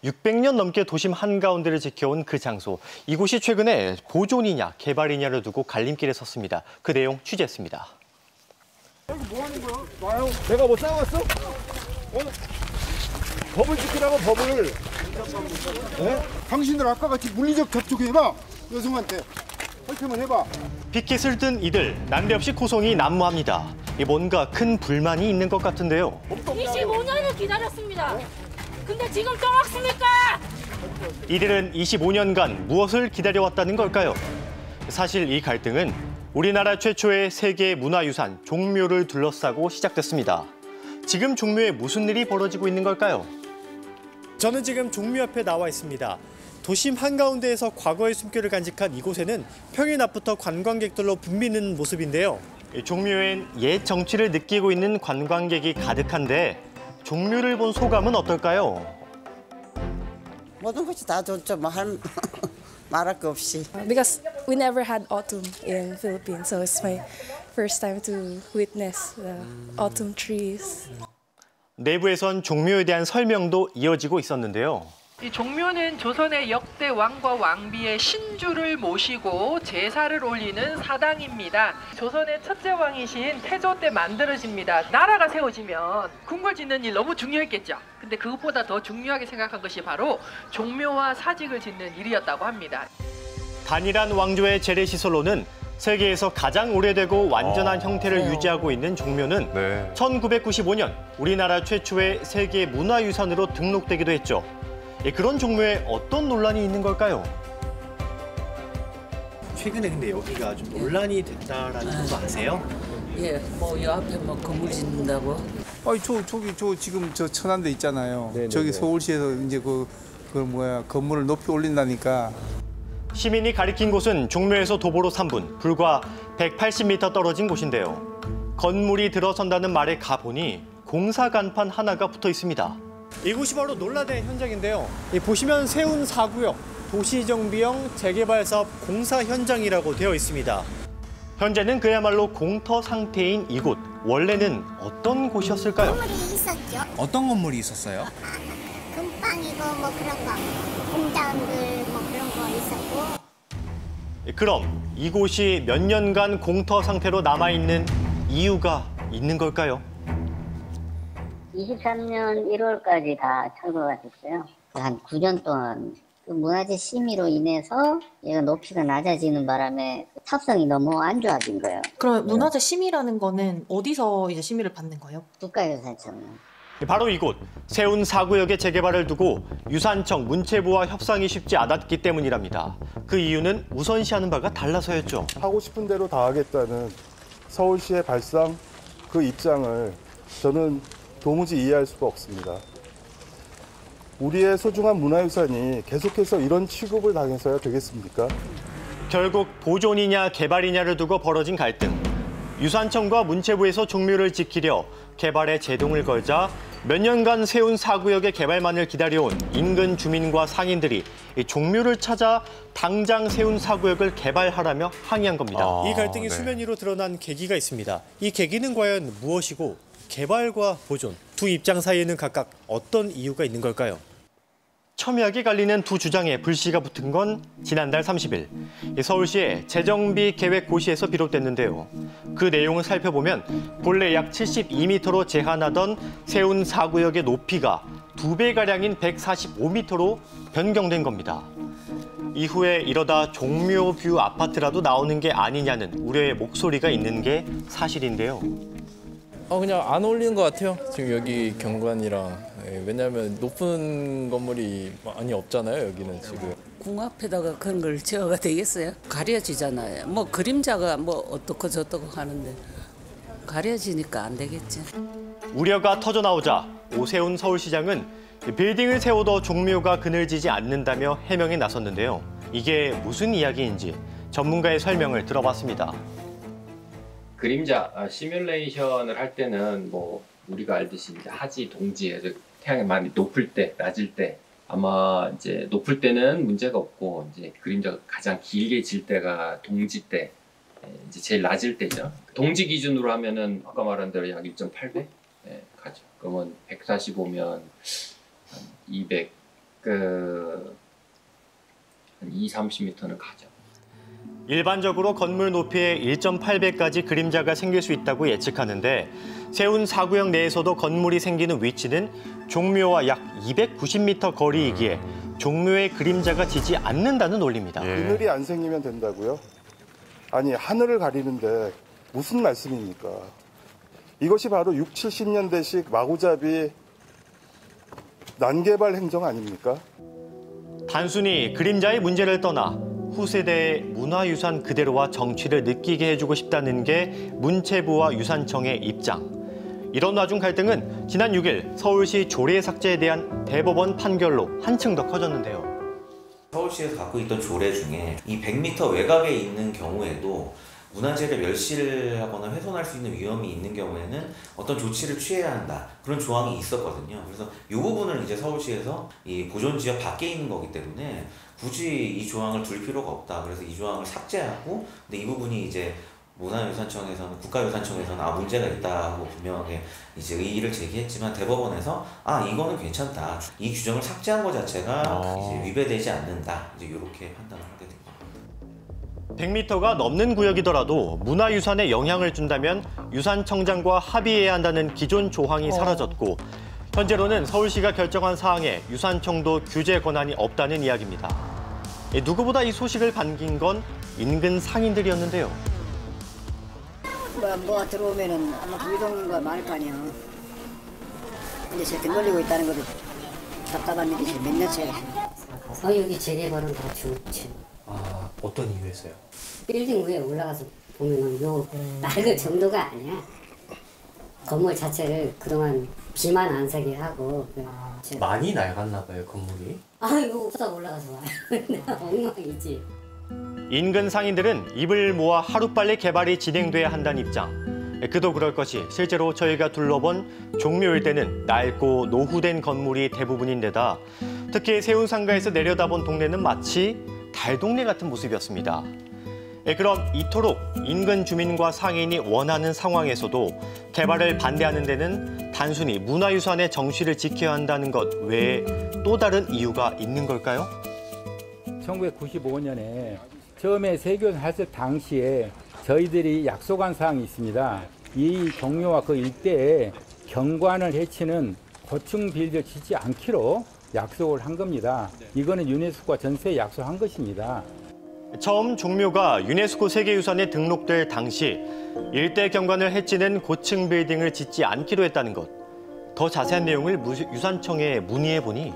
600년 넘게 도심 한가운데를 지켜온 그 장소. 이곳이 최근에 보존이냐 개발이냐를 두고 갈림길에 섰습니다. 그 내용 취재했습니다. 여기 뭐 하는 거야? 나요? 내가 뭐 싸웠어? 법을 지키라고 법을. 네? 당신들 아까 같이 물리적 접촉해봐. 여성한테. 설득만 해봐. 피켓을 든 이들 난데없이 고성이 난무합니다. 뭔가 큰 불만이 있는 것 같은데요. 25년을 기다렸습니다. 근데 지금 또 왔습니까? 이들은 25년간 무엇을 기다려왔다는 걸까요? 사실 이 갈등은 우리나라 최초의 세계 문화유산 종묘를 둘러싸고 시작됐습니다. 지금 종묘에 무슨 일이 벌어지고 있는 걸까요? 저는 지금 종묘 앞에 나와 있습니다. 도심 한가운데에서 과거의 숨결을 간직한 이곳에는 평일 낮부터 관광객들로 붐비는 모습인데요. 종묘엔 옛 정취를 느끼고 있는 관광객이 가득한데 종묘를 본 소감은 어떨까요? 모든 것이 다 좋죠. 말할 거 없이. Because we never had autumn in Philippines, so it's my first time to witness the autumn trees. 내부에선 종묘에 대한 설명도 이어지고 있었는데요. 이 종묘는 조선의 역대 왕과 왕비의 신주를 모시고 제사를 올리는 사당입니다. 조선의 첫째 왕이신 태조 때 만들어집니다. 나라가 세워지면 궁궐 짓는 일 너무 중요했겠죠. 근데 그것보다 더 중요하게 생각한 것이 바로 종묘와 사직을 짓는 일이었다고 합니다. 단일한 왕조의 재래시설로는 세계에서 가장 오래되고 완전한 형태를 유지하고 있는 종묘는 1995년 우리나라 최초의 세계 문화유산으로 등록되기도 했죠. 그런 종묘에 어떤 논란이 있는 걸까요? 최근에 근데 여기가 좀 논란이 됐다라는 거 아세요? 예, 뭐 이 앞에 뭐 건물 짓는다고. 아니 저 지금 저 천안대 있잖아요. 네네네. 저기 서울시에서 이제 건물을 높이 올린다니까. 시민이 가리킨 곳은 종묘에서 도보로 3분, 불과 180m 떨어진 곳인데요. 건물이 들어선다는 말에 가보니 공사 간판 하나가 붙어 있습니다. 이곳이 바로 논란의 현장인데요. 보시면 세운 4구역, 도시정비형 재개발 사업 공사 현장이라고 되어 있습니다. 현재는 그야말로 공터 상태인 이곳. 원래는 어떤 곳이었을까요? 건물이 있었죠. 어떤 건물이 있었어요? 금방이고 뭐 그런 거, 공장들 뭐 그런 거 있었고. 그럼 이곳이 몇 년간 공터 상태로 남아있는 이유가 있는 걸까요? 23년 1월까지 다 철거가 됐어요. 한 9년 동안 그 문화재 심의로 인해서 얘가 높이가 낮아지는 바람에 탑성이 너무 안 좋아진 거예요. 그럼 문화재 심의라는 거는 어디서 이제 심의를 받는 거예요? 국가유산청. 바로 이곳, 세운 4구역의 재개발을 두고 유산청, 문체부와 협상이 쉽지 않았기 때문이랍니다. 그 이유는 우선시하는 바가 달라서였죠. 하고 싶은 대로 다 하겠다는 서울시의 발상 그 입장을 저는 도무지 이해할 수가 없습니다. 우리의 소중한 문화유산이 계속해서 이런 취급을 당해서야 되겠습니까? 결국 보존이냐 개발이냐를 두고 벌어진 갈등. 유산청과 문체부에서 종묘를 지키려 개발에 제동을 걸자 몇 년간 세운 4구역의 개발만을 기다려온 인근 주민과 상인들이 이 종묘를 찾아 당장 세운 4구역을 개발하라며 항의한 겁니다. 이 갈등이 수면 위로 드러난 계기가 있습니다. 이 계기는 과연 무엇이고 개발과 보존, 두 입장 사이에는 각각 어떤 이유가 있는 걸까요? 첨예하게 갈리는 두 주장에 불씨가 붙은 건 지난달 30일 서울시의 재정비 계획 고시에서 비롯됐는데요. 그 내용을 살펴보면 본래 약 72m로 제한하던 세운 4구역의 높이가 2배가량인 145m로 변경된 겁니다. 이후에 이러다 종묘뷰 아파트라도 나오는 게 아니냐는 우려의 목소리가 있는 게 사실인데요. 그냥 안 어울리는 것 같아요. 지금 여기 경관이랑. 왜냐하면 높은 건물이 많이 없잖아요, 여기는 지금. 궁 앞에다가 그런 걸 지어가 되겠어요? 가려지잖아요. 뭐 그림자가 뭐 어떻고 저떻고 하는데 가려지니까 안 되겠지. 우려가 터져나오자 오세훈 서울시장은 빌딩을 세워도 종묘가 그늘지지 않는다며 해명에 나섰는데요. 이게 무슨 이야기인지 전문가의 설명을 들어봤습니다. 그림자 시뮬레이션을 할 때는 뭐 우리가 알듯이 이제 하지, 동지, 태양이 많이 높을 때, 낮을 때 아마 이제 높을 때는 문제가 없고 이제 그림자가 가장 길게 질 때가 동지 때, 이제 제일 낮을 때죠. 동지 기준으로 하면은 아까 말한 대로 약 1.8배 가죠. 그러면 145면 한 200 한 20-30m는 가죠. 일반적으로 건물 높이의 1.8배까지 그림자가 생길 수 있다고 예측하는데 세운 4구역 내에서도 건물이 생기는 위치는 종묘와 약 290m 거리이기에 종묘의 그림자가 지지 않는다는 논리입니다. 그늘이 안 생기면 된다고요? 아니, 하늘을 가리는데 무슨 말씀입니까? 이것이 바로 60, 70년대식 마구잡이 난개발 행정 아닙니까? 단순히 그림자의 문제를 떠나 후세대의 문화유산 그대로와 정취를 느끼게 해주고 싶다는 게 문체부와 유산청의 입장. 이런 와중 갈등은 지난 6일 서울시 조례 삭제에 대한 대법원 판결로 한층 더 커졌는데요. 서울시에서 갖고 있던 조례 중에 이 100m 외곽에 있는 경우에도 문화재를 멸실을 하거나 훼손할 수 있는 위험이 있는 경우에는 어떤 조치를 취해야 한다. 그런 조항이 있었거든요. 그래서 이 부분을 이제 서울시에서 이 보존지역 밖에 있는 거기 때문에 굳이 이 조항을 둘 필요가 없다. 그래서 이 조항을 삭제하고, 근데 이 부분이 이제 문화유산청에서는, 국가유산청에서는 문제가 있다고 분명하게 이제 의의를 제기했지만 대법원에서 이거는 괜찮다. 이 규정을 삭제한 것 자체가 이제 위배되지 않는다. 이제 이렇게 판단을 하게 된 겁니다. 100m가 넘는 구역이더라도 문화유산에 영향을 준다면 유산청장과 합의해야 한다는 기존 조항이 사라졌고 현재로는 서울시가 결정한 사항에 유산청도 규제 권한이 없다는 이야기입니다. 누구보다 이 소식을 반긴 건 인근 상인들이었는데요. 뭐가 들어오면은 아마 불이동가 많을 거 아니야. 근데 저렇게 놀리고 있다는 것도 답답한 일이지. 몇 년째. 여기 재개발은 다 좋지. 어떤 이유에서요? 빌딩 위에 올라가서 보면은 요 낡을 정도가 아니야. 건물 자체를 그동안 비만 안 새게 하고. 많이 낡았나 봐요, 건물이? 이거 없다 올라가서 와요. 엉망이지. 인근 상인들은 입을 모아 하루빨리 개발이 진행돼야 한다는 입장. 그도 그럴 것이 실제로 저희가 둘러본 종묘 일대는 낡고 노후된 건물이 대부분인데다 특히 세운상가에서 내려다본 동네는 마치 달동네 같은 모습이었습니다. 그럼 이토록 인근 주민과 상인이 원하는 상황에서도 개발을 반대하는 데는 단순히 문화유산의 정취를 지켜야 한다는 것 외에 또 다른 이유가 있는 걸까요? 1995년에 처음에 세교는 했을 당시에 저희들이 약속한 사항이 있습니다. 이 종묘와 그 일대에 경관을 해치는 고층 빌딩을 짓지 않기로 약속을 한 겁니다. 이거는 유네스코가 전세에 약속한 것입니다. 처음 종묘가 유네스코 세계유산에 등록될 당시 일대 경관을 해치는 고층 빌딩을 짓지 않기로 했다는 것. 더 자세한 내용을 유산청에 문의해보니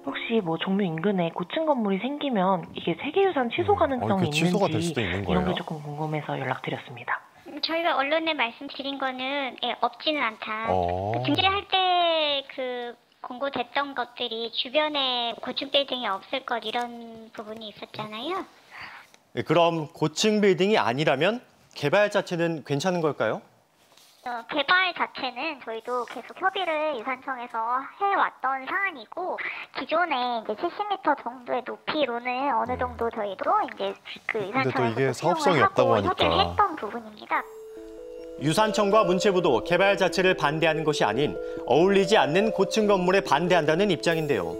혹시 종묘 인근에 고층 건물이 생기면 이게 세계유산 취소 가능성이 취소가 될 있는지 수도 있는 이런 거예요? 게 조금 궁금해서 연락드렸습니다. 저희가 언론에 말씀드린 거는 없지는 않다. 중재할 때 공고됐던 것들이 주변에 고층 빌딩이 없을 것 이런 부분이 있었잖아요. 그럼 고층 빌딩이 아니라면 개발 자체는 괜찮은 걸까요? 개발 자체는 저희도 계속 협의를 유산청에서 해왔던 사안이고 기존에 이제 70m 정도의 높이로는 어느 정도 저희도 이제 유산청에서 이게 사업성이 없다고 하니까 협의를 했던 부분입니다. 유산청과 문체부도 개발 자체를 반대하는 것이 아닌 어울리지 않는 고층 건물에 반대한다는 입장인데요.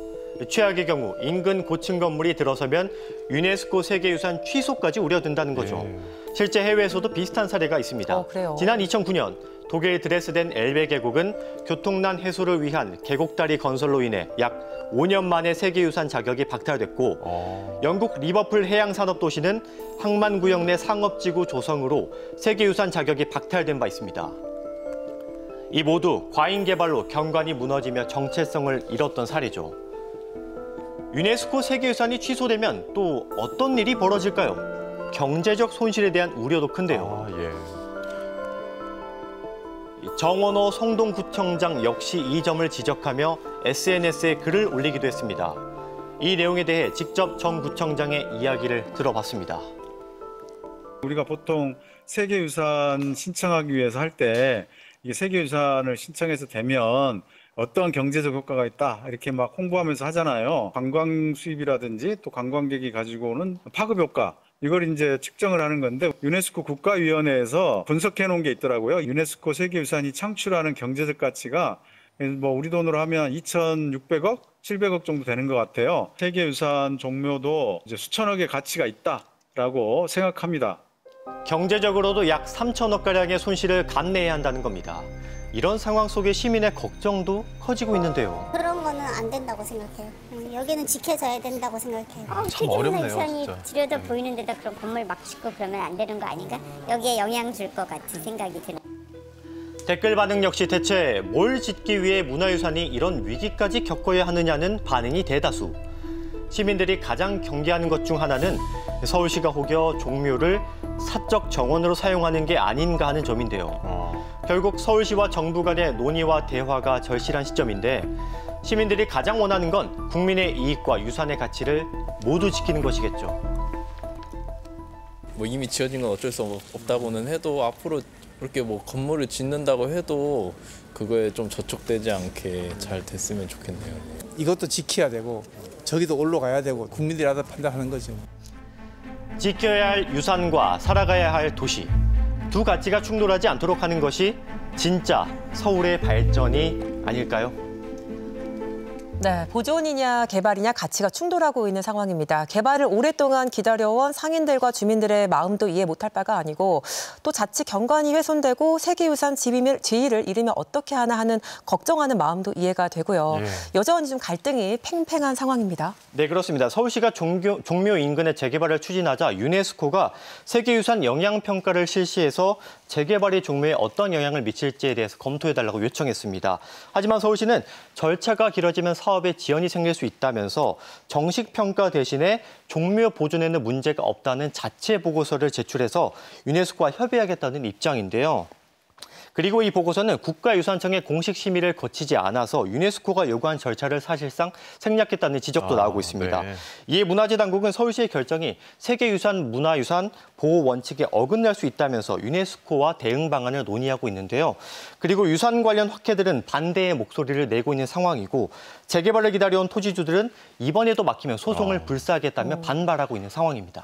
최악의 경우 인근 고층 건물이 들어서면 유네스코 세계유산 취소까지 우려된다는 거죠. 실제 해외에서도 비슷한 사례가 있습니다. 지난 2009년 독일 드레스덴 엘베 계곡은 교통난 해소를 위한 계곡다리 건설로 인해 약 5년 만에 세계유산 자격이 박탈됐고 영국 리버풀 해양산업도시는 항만구역 내 상업지구 조성으로 세계유산 자격이 박탈된 바 있습니다. 이 모두 과잉 개발로 경관이 무너지며 정체성을 잃었던 사례죠. 유네스코 세계유산이 취소되면 또 어떤 일이 벌어질까요? 경제적 손실에 대한 우려도 큰데요. 정원호 성동구청장 역시 이 점을 지적하며 SNS에 글을 올리기도 했습니다. 이 내용에 대해 직접 정 구청장의 이야기를 들어봤습니다. 우리가 보통 세계유산 신청하기 위해서 할 때 이게 세계유산을 신청해서 되면 어떤 경제적 효과가 있다 이렇게 막 홍보하면서 하잖아요. 관광 수입이라든지 또 관광객이 가지고 오는 파급 효과 이걸 이제 측정을 하는 건데 유네스코 국가위원회에서 분석해 놓은 게 있더라고요. 유네스코 세계유산이 창출하는 경제적 가치가 우리 돈으로 하면 2,600억 700억 정도 되는 것 같아요. 세계유산 종묘도 이제 수천억의 가치가 있다라고 생각합니다. 경제적으로도 약 3천억가량의 손실을 감내해야 한다는 겁니다. 이런 상황 속에 시민의 걱정도 커지고 있는데요. 그런 거는 안 된다고 생각해요. 여기는 지켜져야 된다고 생각해요. 참 어렵네요, 유산이 진짜. 지려져 보이는 데다 그런 건물 막 짓고 그러면 안 되는 거 아닌가? 여기에 영향 줄 것 같은 생각이 드네요. 댓글 반응 역시 대체 뭘 짓기 위해 문화유산이 이런 위기까지 겪어야 하느냐는 반응이 대다수. 시민들이 가장 경계하는 것 중 하나는 서울시가 혹여 종묘를 사적 정원으로 사용하는 게 아닌가 하는 점인데요. 결국 서울시와 정부 간의 논의와 대화가 절실한 시점인데 시민들이 가장 원하는 건 국민의 이익과 유산의 가치를 모두 지키는 것이겠죠. 뭐 이미 지어진 건 어쩔 수 없다고는 해도 앞으로 그렇게 뭐 건물을 짓는다고 해도 그거에 좀 저촉되지 않게 잘 됐으면 좋겠네요. 이것도 지켜야 되고 저기도 올라가야 되고 국민들이 알아서 판단하는 거죠. 지켜야 할 유산과 살아가야 할 도시. 두 가치가 충돌하지 않도록 하는 것이 진짜 서울의 발전이 아닐까요? 네, 보존이냐 개발이냐 가치가 충돌하고 있는 상황입니다. 개발을 오랫동안 기다려온 상인들과 주민들의 마음도 이해 못할 바가 아니고 또 자칫 경관이 훼손되고 세계유산 지위를 잃으면 어떻게 하나 하는 걱정하는 마음도 이해가 되고요. 여전히 좀 갈등이 팽팽한 상황입니다. 네, 그렇습니다. 서울시가 종묘 인근의 재개발을 추진하자 유네스코가 세계유산 영향평가를 실시해서 재개발이 종묘에 어떤 영향을 미칠지에 대해서 검토해달라고 요청했습니다. 하지만 서울시는 절차가 길어지면 사업에 지연이 생길 수 있다면서 정식 평가 대신에 종묘 보존에는 문제가 없다는 자체 보고서를 제출해서 유네스코와 협의하겠다는 입장인데요. 그리고 이 보고서는 국가유산청의 공식 심의를 거치지 않아서 유네스코가 요구한 절차를 사실상 생략했다는 지적도 나오고 있습니다. 네. 이에 문화재 당국은 서울시의 결정이 세계유산 문화유산 보호 원칙에 어긋날 수 있다면서 유네스코와 대응 방안을 논의하고 있는데요. 그리고 유산 관련 학회들은 반대의 목소리를 내고 있는 상황이고 재개발을 기다려온 토지주들은 이번에도 막히면 소송을 불사하겠다며 반발하고 있는 상황입니다.